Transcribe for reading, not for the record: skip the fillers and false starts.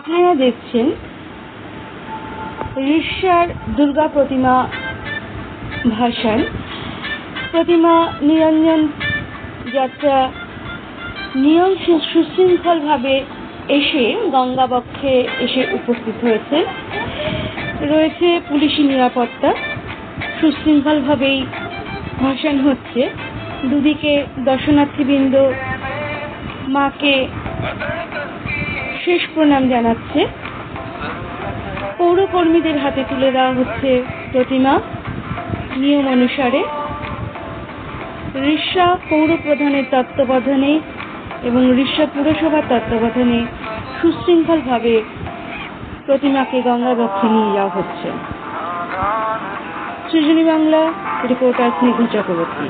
আপনারা দেখছেন রিষড়ার দুর্গা প্রতিমা ভাসান। প্রতিমা নিরঞ্জন যাত্রা নিয়ম সুশৃঙ্খলভাবে এসে গঙ্গা বক্ষে এসে উপস্থিত হয়েছে। রয়েছে পুলিশি নিরাপত্তা, সুশৃঙ্খলভাবেই ভাসান হচ্ছে। দুদিকে দর্শনার্থীবৃন্দ মাকে শেষ প্রণাম জানাচ্ছে। পৌরকর্মীদের হাতে তুলে দেওয়া হচ্ছে প্রতিমা নিয়ম অনুসারে। রিষড়া পৌর প্রধানের তত্ত্বাবধানে এবং রিষড়া পুরসভার তত্ত্বাবধানে সুশৃঙ্খলভাবে প্রতিমাকে গঙ্গা বক্ষে নিয়ে যাওয়া হচ্ছে। সৃজনী বাংলা, রিপোর্টার স্নিগ্ধ চক্রবর্তী।